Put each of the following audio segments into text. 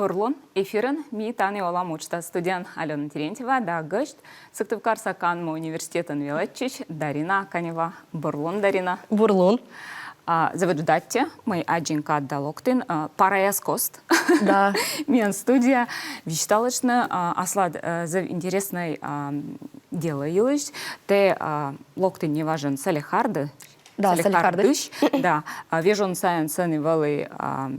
Бурлун эфирін ми таны олам учта студент Алена Терентьева да гышт Сыктывкар Саканма университетын велетчич Дарина Канева. Бурлун, Дарина. Бурлун. Заведудатте мы один кат далоктын параяскост. Да. Мен студия вичталычны аслад за интересное дело илыш. Те локтын не важен салихарды. Да, салихардыш. Да, вежон сайенсен вели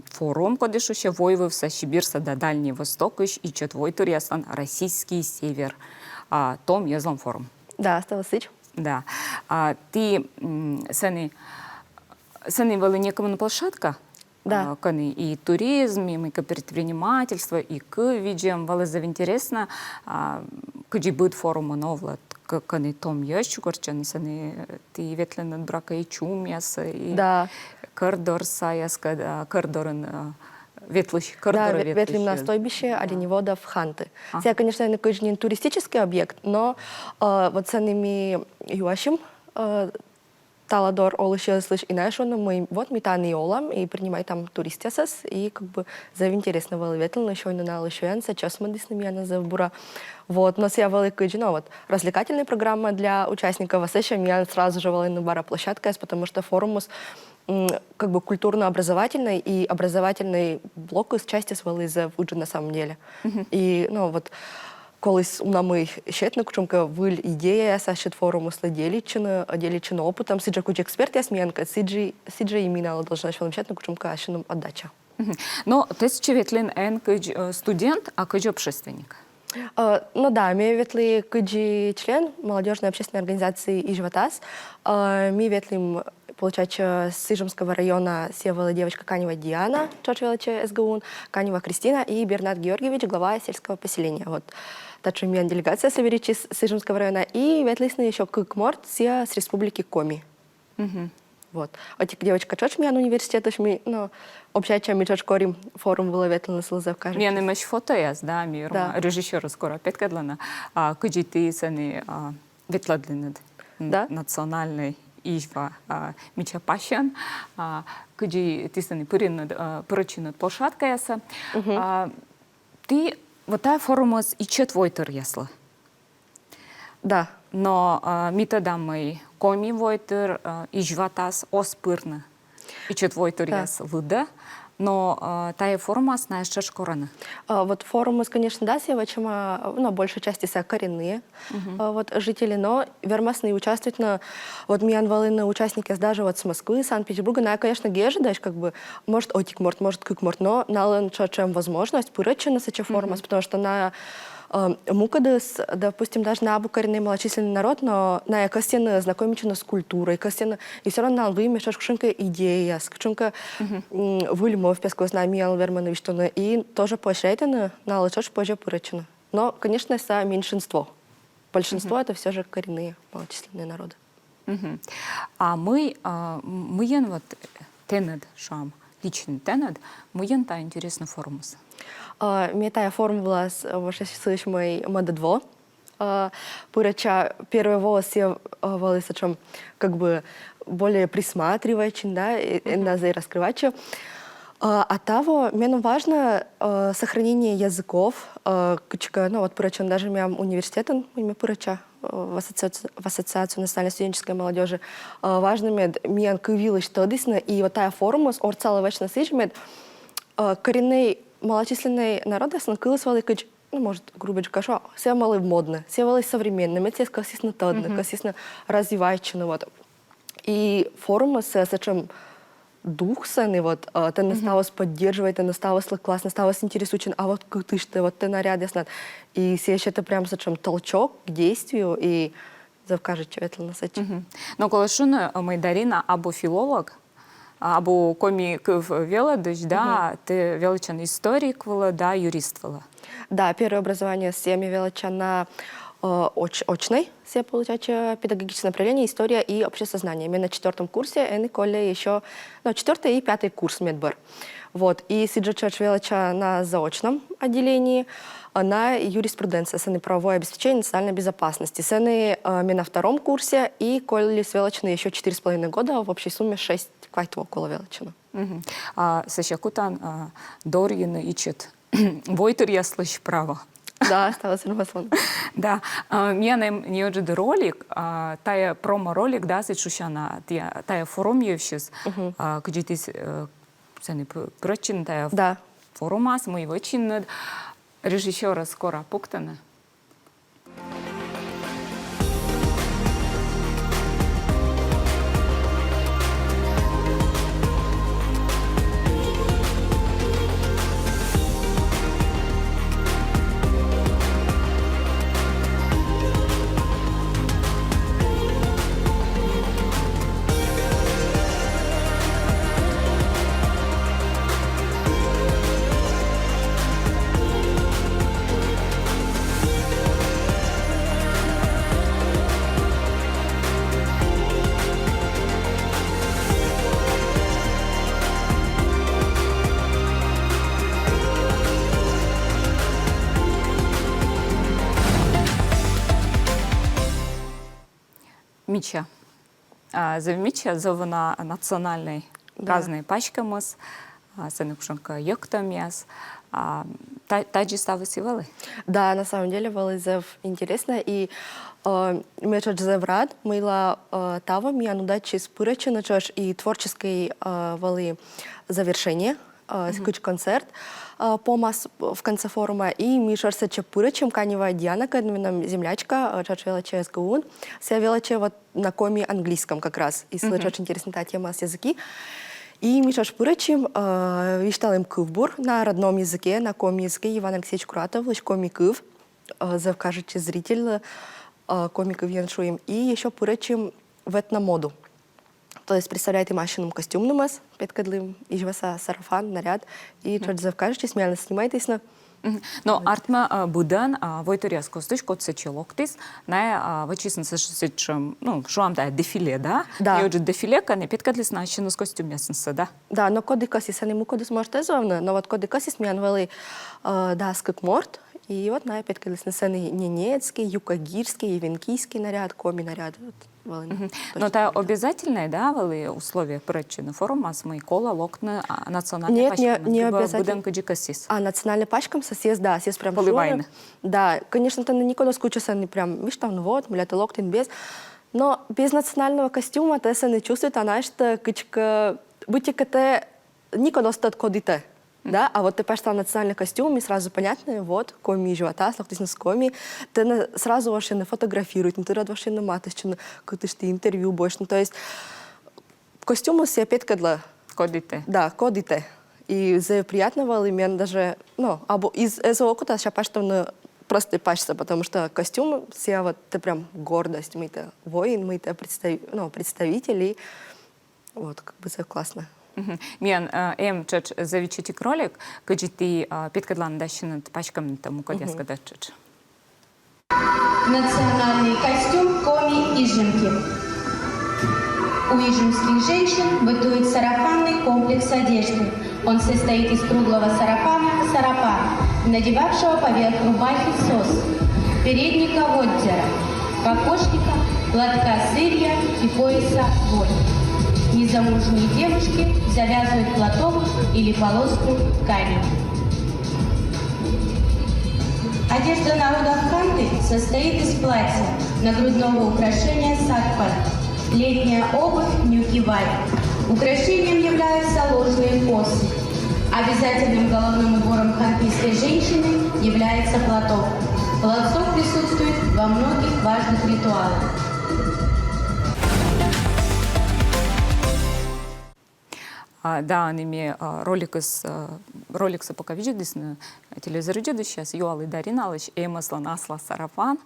форум, кодишуще воевывся Сибирса до Дальний Восток и четвой турьясан Российский Север. Том езлом форум. Да, Ставасыч. Да. Ты сени вели некому площадка? Да. И туризм, и предпринимательство, и видим, вели за интересно, когда будет форум новлад. Кани том ящу корчен, сани ти ветлен от брака и чумяс, и кордор саяска, кордорен ветлыш, кордор ветлыш. Да, ветлим на стойбище оленеводов Ханты. Это, конечно, не туристический объект, но вот с ними юашим Таладор олыше слышь и знаешь, мы вот метаны олам и принимай там туристясас и как бы за интересно было ветлено еще и на лышуянца, час мы дисными я назову. Вот, но я великая жена, вот развлекательная программа для участников, а сейчас я сразу же на бара площадка, потому что форумус как бы культурно-образовательный и образовательный блок из части свали за уже на самом деле. И ну вот колись ми ще на кучумка виль ідея, сашет форуму следілічено опитом, сиджа куч експерт ясміянка, сиджа і мінала должна швалим ще на кучумка ашином отдача. Но ты ветлин эн студент, а кыч общественник? Ну да, ми ветли кыджи член молодежной общественной организации «Ижватас». Ми ветлим, получается, с Ижемского района севала девочка Канева Диана, чочвелача СГУН, Канева Кристина и Бернат Георгиевич, глава сельского поселения. Вот. Также у меня делегация Северичи с Ижемского района и ветлисны еще Кыкморт с республики Коми. Вот. Отик девочка чочмян университета, ми, ну, общача ми чочкорим форум было ветлено слезав кажется. Мен имаш фото яз, да, ми режиссер скоро опять кадлана, кыджи ты сани ветладленед национальный Ижва Мича Пащан, кыджи ты сани пырычинат площадка яса. Ты вот та форумос и четвой тур ясла. Да. Но ми тогда мы Коми войтер Ижватас оспырны. И четвой тур яс лыда. Но тая форма знаешь, что шкорана. Вот форумы, конечно, да, севачема, ну, большей части коренные вот, жители, но вермасные участвуют на, вот, мианвалины участники даже вот с Москвы, Санкт-Петербурга, на, конечно, геже, да, как бы, может, отикморт, может, кыкморт, но нален чем возможность пырычина сача формас, потому что на мукадыс, допустим, даже на абу коренный малочисленный народ, но на костян знакомичена с культурой, костян, и все равно на выме шашкшинка идея, скшинка выльмов пескос на миал верманович, и тоже поощряет на лачош позже пырычина. Но, конечно, это меньшинство. Большинство это все же коренные малочисленные народы. А мы вот тенед шам, личный тенед, мы та интересно форумус. Мне тая формула с мой модедво. Пырача первый волос я волос о чем как бы более присматривающий, да, и назай раскрывать. А того мне важно сохранение языков. Ну вот пырача даже мям университетом, имя пырача в ассоциацию национальной студенческой молодежи важными мне кывилось что действительно и вот тая формула с орцала вечно сижмет коренный малочисленные народы снакылысвали, ну, может, грубо говоря, все мали модно, все мали современными, все косисно тодно, косисно развивающие, вот. И форумы с чем дух саны, вот, ты наставос поддерживает, ты наставос класс, наставос интересующий, а вот как ты вот ты наряд ясно. И все это прям с чем толчок к действию и завкажет, что это насадить. Но коли шуна мы Дарина або филолог, або комик велодыш, да, ты величан историк вела, да, юрист вела. Да, первое образование с семьи велича на очной, все получается педагогическое направление, история и обществознание. Мы на 4-м курсе, и коле еще, ну, 4-й и 5-й курс медбор. Вот, и сиджачач велича на заочном отделении, на юриспруденция, сыны правовое обеспечение национальной безопасности. Сыны мы на 2-м курсе, и коле свелочны еще 4,5 года, в общей сумме 6 квайтов около величина. Сащакутан Дорьин и Чет Войтер я слышу право. Да, стало синхроно. Да, миянем неожиданный ролик, тая промо-ролик, да, сечушана, тая форум евшис, где ты сами прочин тая форумас, мы его чиннад, режиссера скоро пуктана. Мича. За Мича зовна национальной разные пачкамыз, сенукшенка йоктамяс. Таджи ставы сивалы? Да, на самом деле было интересно. И мы чуть заврад, мы того, мы анудачи спырачи, чуть и творческой валы завершение, концерт помас в конце форума, и мы шарся чапырачем канева Диана, кадмином землячка, чачвела ЧСГУ, сявела вот на коме английском как раз, и очень интересная тема с языки. И мы шашпырачем вишталем кывбур на родном языке, на коме языке Иван Алексеевич Куратов, лишь комиков, завкажете зритель комиков яншуем, и еще пырачем в этномоду. То есть представляете машинным костюмным нас, петкадлым, ижваса сарафан, наряд, и чуть завкажете, смело снимайтесь на. Но артма будан войторяс костыш кот сечелоктис на вачисн сечем, ну шуам да дефиле, да? Да. И уже дефиле кане петкадлис на машинным костюмясенса, да? Да, но коды косис, они му кодис можете зовны, но вот коды косис мне анвали да скак морт, и вот на петкадлис на сцены ненецкий, юкагирский, евенкийский наряд, коми наряд. Но это обязательное, да, вали условия прочины форума с моей кола локна национальной пачкой? Нет, не обязательно. Национальной пачком съезд, да, съезд прям поливайны. Да, конечно, ты никуда скучишься, не прям, видишь, там, вот, мля, ты локтин без. Но без национального костюма ты се не чувствует, она что, кычка, будь-то ты никуда стат кодите. Да, а вот ты пошла в национальный костюм, и сразу понятно, вот, коми живота, слухтись на коми, ты сразу вообще не фотографируют, ты рад вообще на маточку, какое-то интервью больше, ну, то есть костюмы все опять кадла. Кодите. Да, кодите. И за приятного имен даже, ну, або из этого опыта сейчас паштовно просто пачься, потому что костюм все вот, это прям гордость, мы это воин, мы это представители, вот, как бы это классно. Мен чач завичитик ролик, где ты петкадлан дащинат пачкам тому кодяска дачач. Национальный костюм коми ижемки. У ижемских женщин бытует сарафанный комплекс одежды. Он состоит из круглого сарафана сарапан, надевавшего поверх рубахи сос, передника воддера, кокошника, платка сырья и пояса воль. Незамужние девушки завязывают платок или полоску ткани. Одежда народа Ханты состоит из платья, нагрудного украшения сакпар, летняя обувь нюкивай. Украшением являются ложные косы. Обязательным головным убором хантийской женщины является платок. Платок присутствует во многих важных ритуалах. Да, они ролик с пока видят на телевизоре сейчас, Юалы Дариналыч, Эмасла Насла Сарафан.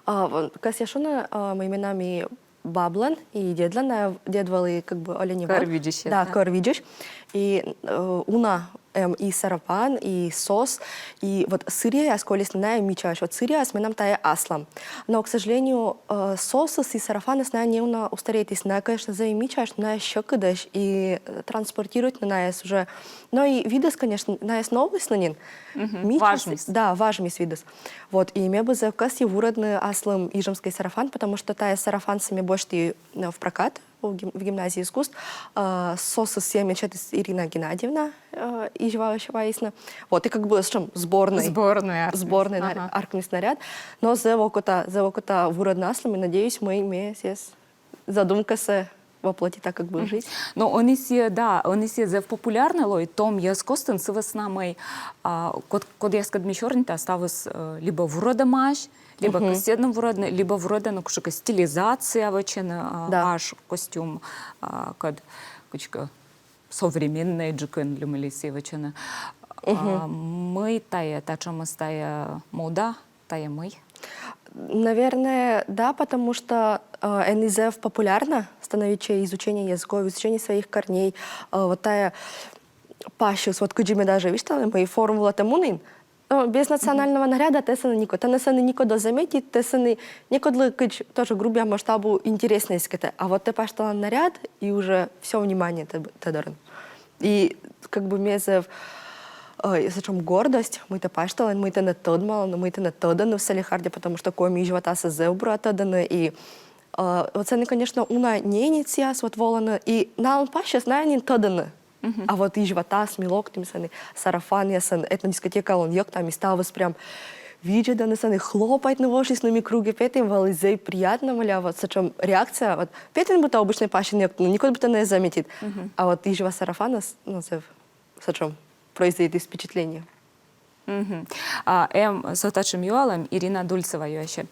Касяшуна мы именами Баблан и Дедлан, дедвалы как бы олени. Корвидиш. Да, корвидиш. И уна и сарапан, и сос, и вот сырья, сколь сная мичаш, вот сырья с менам тая аслам. Но, к сожалению, соус и сарафаны сная не уна устареет, сная, конечно, за мичаш, на щекыдаш и транспортирует на нас уже. Но и видос, конечно, на нас новый снанин. Важность. Да, важность видос. Вот, и мне бы за кассе выродный аслам ижемский сарафан, потому что тая сарафан сами больше в прокат в гимназии искусств. Сосы семечет Ирина Геннадьевна, изживающая. Вот, и как бы с чем? Сборной. Сборной Ага. аркный снаряд. Но за окота вурод наслами, надеюсь, мы имеем задумка се воплотить так, как бы жизнь. Но он за популярный лой, том я скостен с веснамой, код я скад мишорнita ставус либо врода маш, либо костедном врода, либо врода, ну, кшика стилизация вачена аш костюм, код кучка современная джикен люмелиси вачена. Мы тая, та чому стая мода, тая мы. Наверное, да, потому что НИЗФ популярно становится изучение языков, изучение своих корней. Вот тая пащус, вот куджиме даже, видите, мои формула тамунин. Без национального наряда тесаны нико до заметить, тесаны никодлы кыч тоже грубия масштабу интересно искать. А вот ты паштала наряд, и уже все внимание тедорен. И как бы мезев зачем гордость, мы то паштала, мы то не тодмал, но мы то не тоданы в Салихарде, потому что коми живота се зеубра тоданы, и вот это, конечно, уна не инициас вот волана, и на паще знаю не тоданы. А вот и живота с милоктем, сарафан, это дискотека, он ёк там и ставус прям видит, да, на хлопает на вошисными круге, петим вализей приятно, маля, вот зачем реакция, вот петим будто обычный паще не, никто будто не заметит, а вот и жива сарафана, ну, зачем произойдет впечатление. С отачем юалем Ирина Дульцева еще.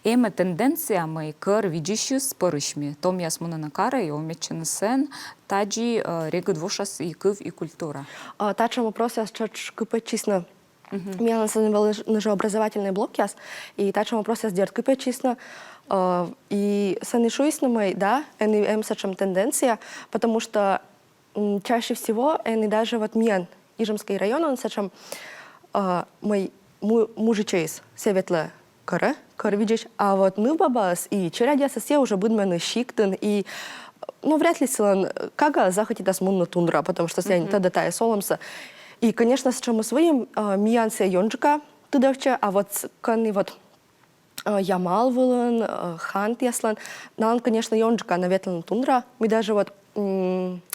Тенденция мы кар видишью с порышми. Том ясмуна на кара и омечен сен, таджи регут вошас и кыв и культура. Тачем вопросе чуть кипать честно. Меня на образовательный блок яс, и тачем вопросе сделать кипать честно. И санишуюсь на мой, да, сачем тенденция, потому что чаще всего они даже вот мен Ижемский район, он сачем мой мужичейс севетле кара видишь, а вот мы бабас и черядя сосе уже будем шиктен и ну вряд ли силан кага захотит асмунна тундра, потому что я не тогда тая соломса. И конечно с чем мы своим миянсе йонджика тудавча, а вот каны вот ямал вылан хант яслан, нам конечно йонджика наветлана тундра, мы даже вот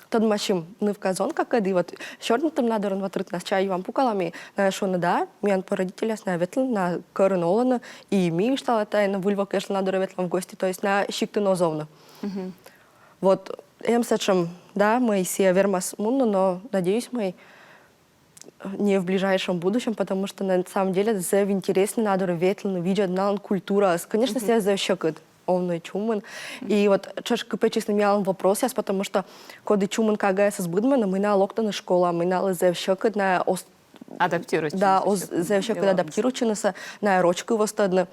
тот машим не в казон, как и вот чернутым надо вот рыть нас чай вам пукалами на что да, меня по родителям на ветл на коронолана и ми что это на вульва конечно надо ветл в гости, то есть на щиктенозовно. Вот сачем да мы все вермас мунно, но надеюсь мы не в ближайшем будущем, потому что на самом деле за интересно надо ветл видеть на культура, конечно себя защекает. Он чуман. И вот чашка печись намял вопрос, потому что коды чуман кагается с будмана, мы на локтана школа, мы на лезевщика на адаптируется. Да, лезевщика адаптируется на рочку востадно.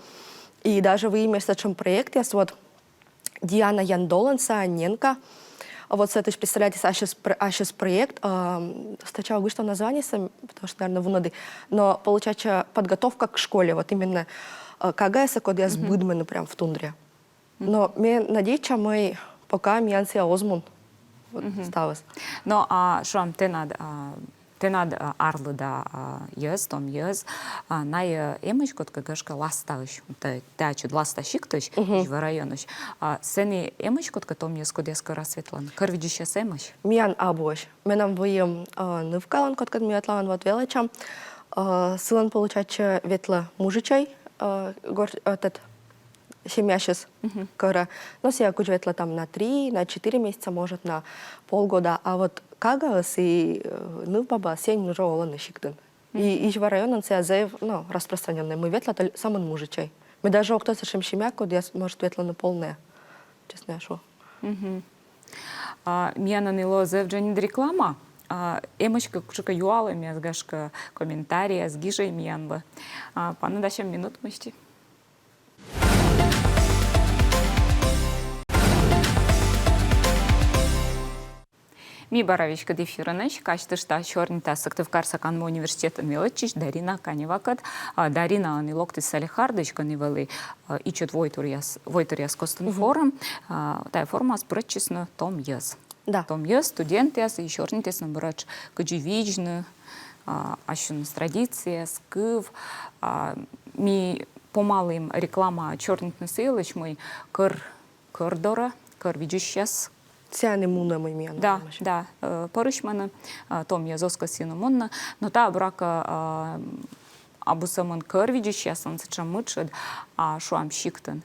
И даже в имя сачем проект есть вот Диана Яндоланса Аненко. Вот с этой представляете, сейчас проект. Сначала говорю, что название сам, потому что, наверное, вноды. Но получается подготовка к школе, вот именно кагается, когда я с будмана прям в тундре. Но мне надеюсь, что мы пока мианция озмун ставас. Но что те над арлы да ез, том ез, на эмыч кот кагашка ласташ, та чуд ласташик точ в районыш. Сени эмыч кот том ез код яска расветлан. Карвидище эмыч. Миан абош. Менам выем нывкалан кот кад миатлан вот величам. Сылан получается ветла мужичай, этот семья сейчас, но я кучу там на 3, на 4 месяца, может, на полгода. А вот кагас и баба сень уже оланы щиктен. И в районе он заев, ну, распространенный. Мы ветла самый мужичай. Мы даже кто-то чем семья, куда может ветла на полная. Честно, шо. Мияна нило зевджанин реклама. Эмочка кучка юала, мязгашка комментария с гижей миянла. Пану дашем минут мышти. Ми баравичка дефирыныч, качтышта чорнита сыктывкар саканма университета мелочич Дарина Каневакат. Дарина анилокты салихардыч каневалы ичет войторяс костын форум. Тая форма спрачисна том ез. Да. Том ез студент яс и чорнитес на брач кадживичны, ашун традиция, скыв. Ми помалым реклама чорнитны сылыч мой кыр дора, кыр видишь сейчас Сяне муна маймена. Да, порышманы, том я зоска синомонна, но та брака абу самон кървиджиш, я сан сачам мычед, а шуам щиктен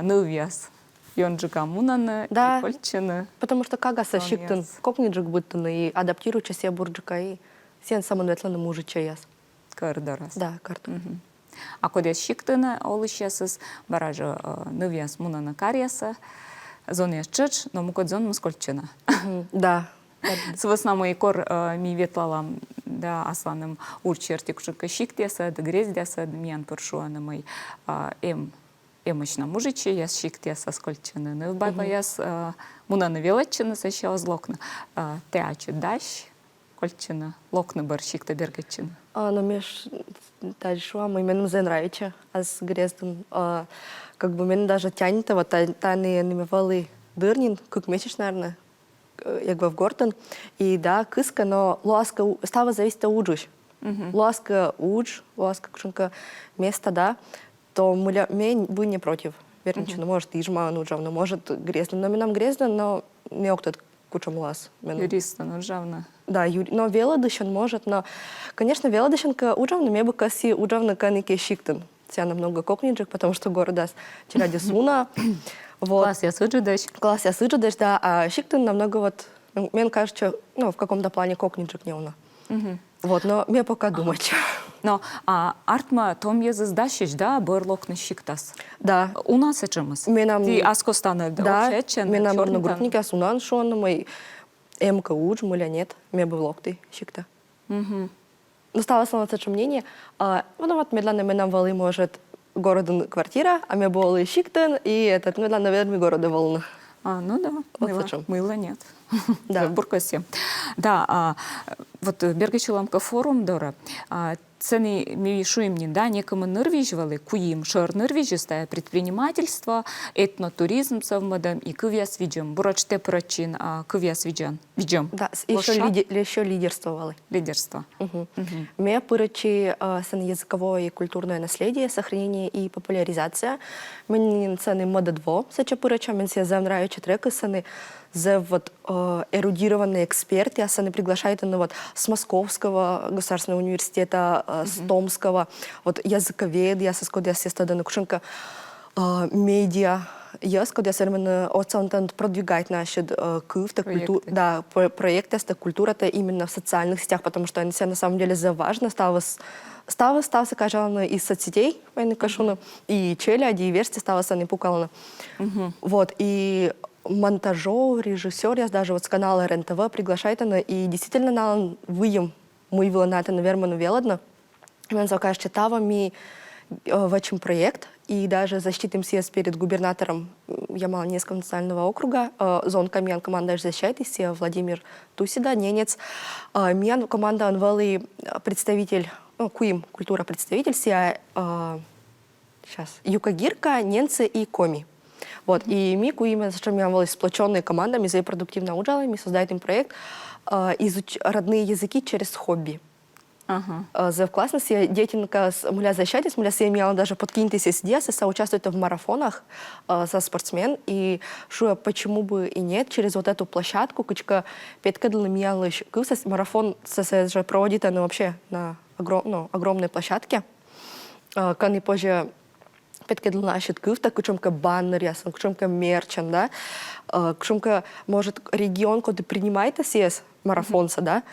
нывьяс. Йонджика мунаны, и кольчины. Потому что кагаса щиктен кокниджик будто и адаптируючи себе бурджика и сен самон ветланы мужича яс. Кырдырас. Да, карта. А кодя щиктыны олышясыз, баражы нывьяс мунаны карьясы, зон яс чыч, но мукот зон мускольчина. Да. Свысна мой кор ми ветлалам, да, асланым урчертик шука щиктеса, да грездеса, да миян пыршуаны мой эмочна мужичи, яс щиктеса скольчины. Ну, баба яс мунаны велаччины саща озлокна. Теачы дащ, кольчина, локны бар щикта бергаччины. Но меж дальше мой меном зенравича, а с грездом, как бы мен даже тянет его, та не намевали дырнин, как месяц, наверное, якби в Гортон. И да, кыска, но ласка става зависит от уджуш. Ласка удж, ласка кшунка место, да, то мы бы не против. Вернично, может, и жма нуджавно, может, грезно. Но нам грезно, но не октот кучам лас. Юриста нуджавно. Да, но велодышен может, но, конечно, велодышенка уджавно, мне бы каси уджавно каники щиктен. Тя намного кокниджик, потому что города чиради суна. Вот. Класс я сыджидыш. Класс я сыджидыш, да, а щиктен намного вот, мне кажется, ну, в каком-то плане кокниджик не уна. Вот, но мне пока думать. Но артма том езы сдащиш, да, бырлок на щиктас. Да. У нас очемыз. Ти аско стане да, меня можно группники асунан шон, мой эмка удж, муля нет, мне бы локты щикта. Но стало самое мнение, ну вот медленно мы нам вали может города квартира, а мне было щиктен, и этот медленно наверное города волна. Ну да, вот мыла нет. Да. Буркасе. Да, вот Бергачуламка форум, Дора, цены мивишуемни, да, некому нырвижвали, куим шар нырвижистое предпринимательство, этнотуризм совмадам и кывяс видим. Бурачте прачин, кывяс видим. Да, еще лидерствовали. Лидерство. Мне пырачи языковое и культурное наследие, сохранение и популяризация. Мне цены мода дво, сеча пырача, мне се занравятся треки, саны за вот эрудированные эксперты, а саны приглашают на вот с Московского государственного университета, с Томского, вот языковед, я соскоди ассистента на кушенка медиа, я скоди ассистента оцентент продвигать наши кыфта культуру, да, проекты, культура, это именно в социальных сетях, потому что они на самом деле за важно стався каждый из соцсетей, и челя, и версии стався не пукална. Вот, и монтажер, режиссер, я даже вот с канала РНТВ приглашает она, и действительно нам выем мы виланаты, наверное, велодно. Он закажет читавами в этом проект, и даже защитимся перед губернатором Ямало-Ненецкого национального округа, зон Камьян команда защитись, Владимир Тусида, ненец. Миян команда он вели представитель, куим культура представитель, сейчас, Юкагирка, Ненцы и Коми. Вот, и мы куим, зачем я вели сплоченные командами, за продуктивно ужалами, мы создаем проект родные языки через хобби. За в классности деятельника муля защитить, муля семья, он даже подкиньтесь из детства, участвует в марафонах за спортсмен, и что почему бы и нет, через вот эту площадку, кучка петка для меня лишь марафон же проводит она вообще на огромной площадке, когда позже петка для наших кыфта, кучка баннер, ясно, кучка мерчан, да, кучка может регион, куда принимает СС марафонца, да,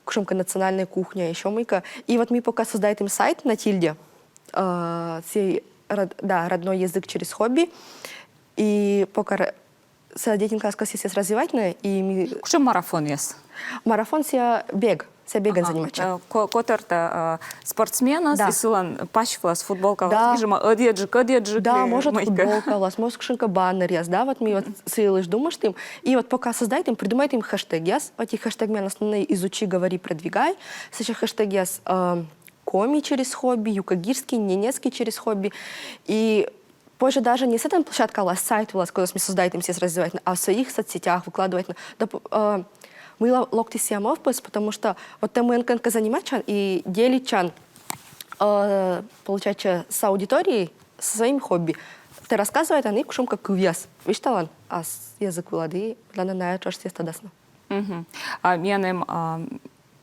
кушемка национальная кухня, еще мыка. И вот мы пока создаем сайт на Тильде, родной язык через хобби, и пока деятельность сказать развивательная, и мы... Что марафон есть? Марафон се бег. Се беган заниматься. Которта спортсмена, да. И силан пашфлас футболка, да. Скажем, одеджик. Да, может футболка, вас может кшинка баннер, яс, да, вот мы вот силыш думаешь им, и вот пока создаем, придумаем им хэштег, яс, вот эти хэштег меня основные изучи, говори, продвигай, сейчас хэштег яс коми через хобби, юкагирский, ненецкий через хобби, и позже даже не с этой площадкой, а сайт у вас, куда мы создаем все развивать, а в своих соцсетях выкладывать, мы локти сиамовпас, потому что вот там мы заниматься и делить получается с аудиторией, со своим хобби. Те рассказывает, они кушам как кувьяс. Вишталан, а язык влади, для нас чаш сеста дасно. Менем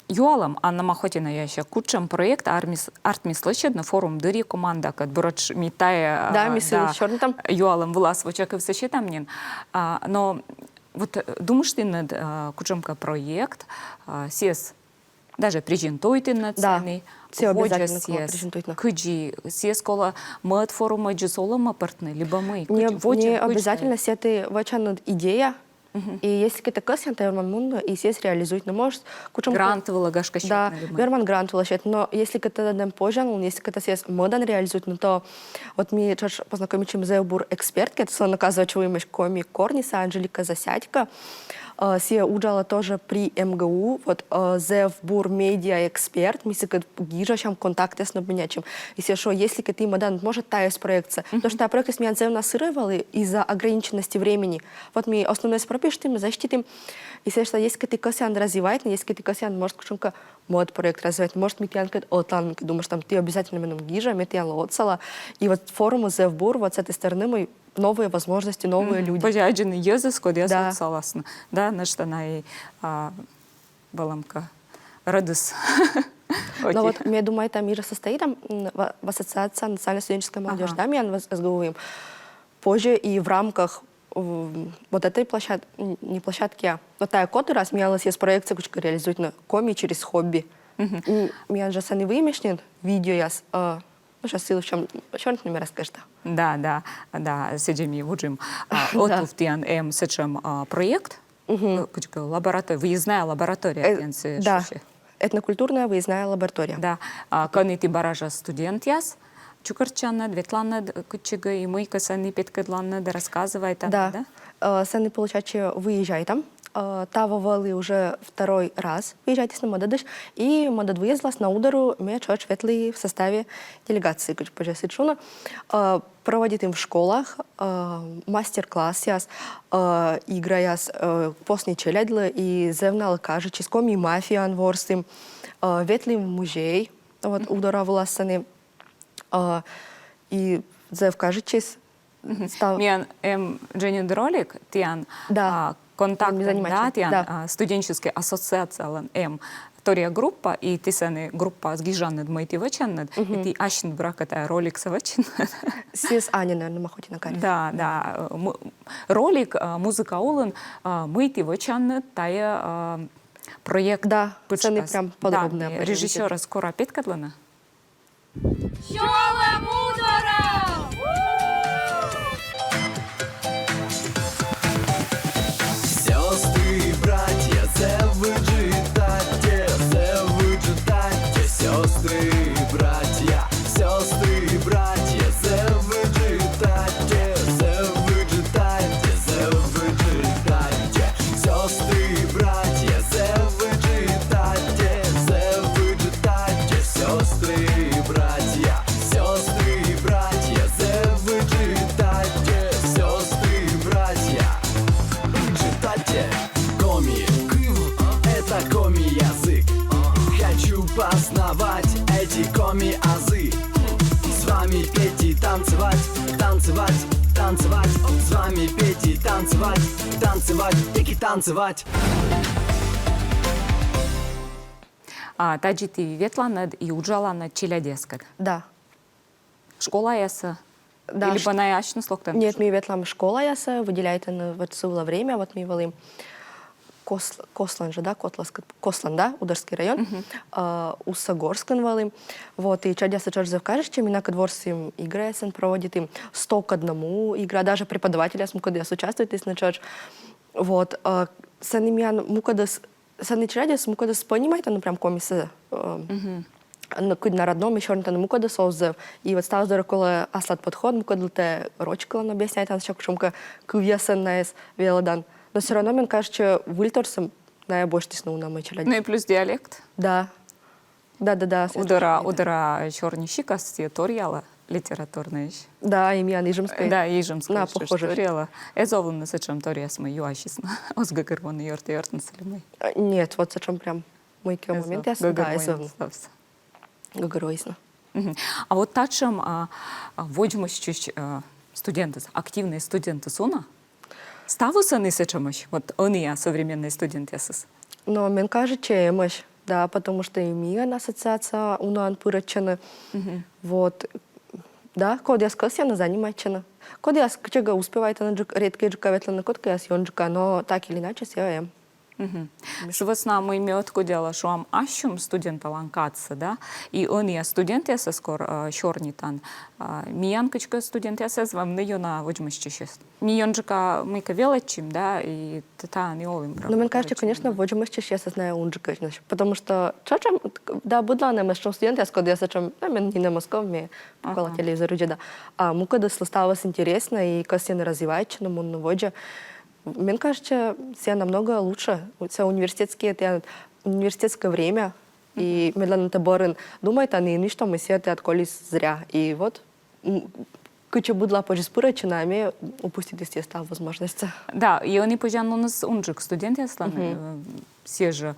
юалам Анна Махотина яща кучам проект артмислышед на форум дыри команда, кад бороч митая. Да, мисыл, черный там. Юалам влас вочаков сочетамнен. Но вот думаешь ты над кучамка проект, сес даже презентуйте на цены. Все обязательно презентуйте. Кыджи, сес кола мат форума джисола ма партны, либо мы. Не обязательно сеты вачан идея. И если какие-то кассы, то Верман Мунда, и сес реализует, но может кучам... Грант вылагашка счет. Да, Верман грант вылагашка, но если какие-то дадим позже, если какие-то сес модан реализует, ну то вот мы чаш познакомим зеубур экспертки, это сон наказывать, что имеешь коми Корниса, Анжелика Засядька, Сия уджала тоже при МГУ, вот зевбур медиа эксперт, мы се гижачам контакты с набунячим. Если что, если ты модан может таять проекция, потому что проекты с меня насырывали из-за ограниченности времени. Вот мы основное пропишем, мы защитим. Если что, если ты косян развивает, если ты косян может кучунка мод проект развивать, может мы тянка отлан, думаешь там ты обязательно меном гижа, мы тян лоцала. И вот форуму зевбур вот с этой стороны мы новые возможности, новые люди. Пожаджен язык, я согласна. Да, значит, она и баламка радыс. Но вот, я думаю, там мир состоит там в ассоциации национально-студенческой молодежи, да, мы разговариваем. Позже и в рамках вот этой площадки, не площадки, но та коты раз мялась есть проекция, которая реализует на коми через хобби. Меня же сами вымешнет видео я ну, сейчас силу в чем мне расскажешь. Да, сидим и учим. Вот в ТНМ сечем проект, лаборатория, выездная лаборатория. Да, этнокультурная выездная лаборатория. Да, канити баража студент яс, чукарчанна, дветланна, кучига и мойка сани петкадланна, да рассказывай там, да? Сани, получается, выезжай там. Тавовали уже второй раз выезжать на Модадыш, и Модад выезлась на удару Мечоч Ветли в составе делегации, как Паджасичуна, проводит им в школах мастер-класс, играя постни челядлы и зевнал кажа, чискоми мафиан ворстим, Ветли музей, вот удара властаны, и зев кажа чис. Мен Дженни ролик, тиан, контакт, да, студенческая ассоциация М. Тория группа, и ты сани группа с гижаннед мойти вачаннед, и ты ашин брак это ролик савачин. Сис Аня, наверное, махоти на карте. Да. Ролик, музыка улын, мойти вачаннед, тая проект. Да, сани прям подробно. Режиссера скоро опять кадлана? Шола мудора! Сестры, братья, це вичитайте, сестры, братья, це вичитайте, сестры, братья, це вичитайте, сестры, братья, це вичитайте, сестры, братья. Читайте, коми, это коми-язык. Хочу познавать эти коми-азы. С вами петь и танцевать, танцевать, танцевать. С вами петь и танцевать, танцевать, и танцевать. Таджити ветланад и уджалана челядескад. Да. Школа яса? Да. Или банаяшно слоктан? Нет, мы ветлам школа яса, выделяет на вот было время, вот мы валим Кослан же, да, Кослан, да, Ударский район, Усагорскан валим, вот, и чадяса чарзев кажешь, чем инак дворсим играя сен проводит им 100 к 1 игра, даже преподавателя смукадес участвует, если на чарж, вот, санимян мукадес, саничрадес мукадес понимает, ну прям комисса, на родном еще на мукада создав. И вот стал дорокола аслат подход, мукадл те рочкала на объясняет, а сейчас шумка кувьясан на эс велодан. Но все равно, мне кажется, выльторсом наибольше тесну на мочеляде. Ну и плюс диалект. Да. Удара черный щикасти, торьяла литературная. Да, имя Ижемская. Да, Ижемская. На, похоже. Торьяла. Эзовлен на сечем торьяс мы юашисна. Озгагервон йорт-йорт салимой. Нет, вот сечем прям мой момент я да, эзовлен. Гагероисно. А вот тачем водимость чуть студенты, активные студенты суна? Ставусы сечемощ? Вот он я современный студент ясыз. Но мне кажется, эмощ, да, потому что и миан ассоциация унан пурачаны. Вот. Да, код я скосяна занимачана. Код я скачага успевает на редкие джука ветлана кодка я съонджука, но так или иначе я. Свесна мы имеем дело, что am ащум студента ланкаться, да, и он я студент я скоро щорнитан, миянкочка студент я вам не на вожмыще сейчас. Миянджика мы ковелочим, да, и та не олим. Ну, мне кажется, конечно, вожмыще сейчас знаю унджика, потому что чачам, да, будла на место студент я скоро я сачам, мен не на Москве, мне покола телевизор да, а мука да стало интересно и костяно развивается на мунну воде. Мне кажется, все намного лучше. Все университетское время. И медленно таборин думает, они ничто мы все отколись зря. И вот, куча будла пожиспырачи нами упустить естественно возможности. Да, и они пожан у нас унжик студент я сланы. Все же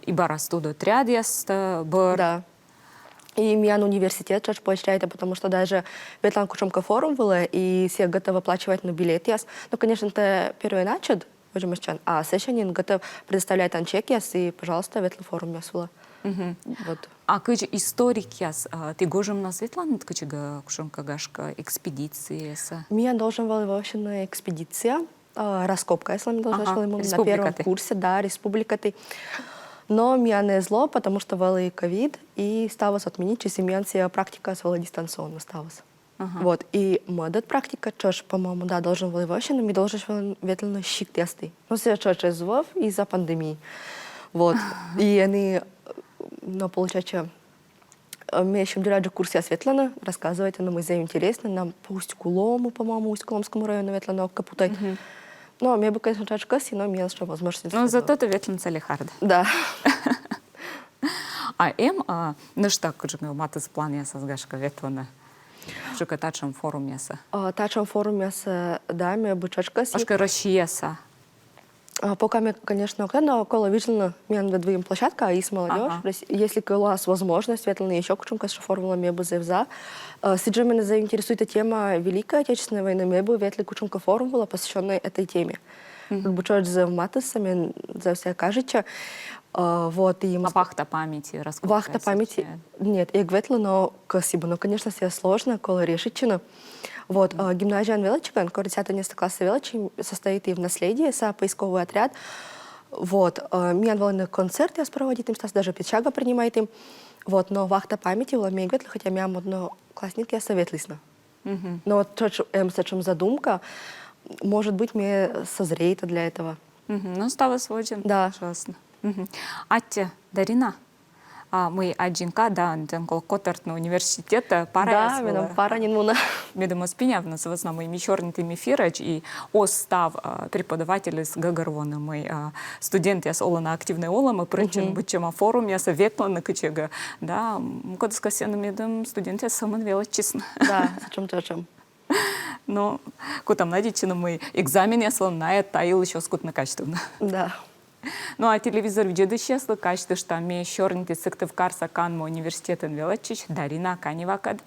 и барастуду отряд есть, бар. Да. И меня на университет чаще поощряет, потому что даже ветлан кучомка форум было, и все готовы оплачивать на билет. Ну, конечно, это первый начат, а сессионин готов предоставлять чек, и, пожалуйста, ветлан форум я сула. Вот. А как историк яс, ты гожим на светлан, как кушонка гашка экспедиции? Меня должен был вообще на экспедиция, раскопка, если мы должны на первом курсе, да, республика ты. Но меня не зло, потому что был ковид, и сталось отменить, и семьянция практика стала дистанционно сталась. Вот, и моя практика, чёж, по-моему, да, должен был вообще, но мы должны ветленно щик тесты. Но все чёж звов из-за пандемии. Вот, и они, ну, получается, мы еще делали курсы осветленно, рассказывайте, но музей интересно, нам по Усть-Кулому, по-моему, Усть-Куломскому району ветленно капутай. Ну, мне бы, конечно, чашкаси, но мне что возможность. Ну, зато ты ветлен целихард. Да. Ну что, как же маты с план яса с гашка ветлена? Что тачем форум яса? Тачем форум яса, да, мне бы чашкаси. Ашка расчияса. Пока мне, конечно, около видно, мне на двоим площадка, а есть молодежь. Если у вас возможность, ветлена еще кучумка с формула мне бы завза. Сейчас меня заинтересует тема Великой Отечественной войны, мне бы ветли кучумка формула, посвященная этой теме. Как бы что за матысами, за все кажется. Вот, и вахта памяти, раскопка. Вахта памяти, нет, я ветла, но косибо, но, конечно, все сложно, коло решительно. Вот, гимназия Величика, 10 класса Величи, состоит и в наследии, поисковый отряд. Вот, меня на концерт я проводит им, даже печага принимает им. Вот, но вахта памяти у меня ветла, хотя меня одноклассник я советлисна. Но вот то, чем задумка, может быть, мне созреет для этого. Ну, стало сводим. Да. Ужасно. Атя, Дарина, мы одинка, да, Котартного университета, пара. Да, меня пара не нужна. Медомо спинявно, с основными черными фирач и остав преподаватель с Гагарвона, мы студенты с Олана активной Олама, причин быть чем форум, я советла на кочега, да, куда сказано медом студенты самым величесно. Да, чем. Ну, куда-то найдите, мы экзамен я сломная, таил еще скутно качественно. Да. Ну, а телевизор видео чесло качество, что мы щорнити Сыктывкар Саканмо университетен величич, Дарина Каневакад.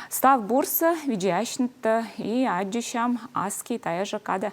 Став бурса, видящнита и адjущам аски тая же када.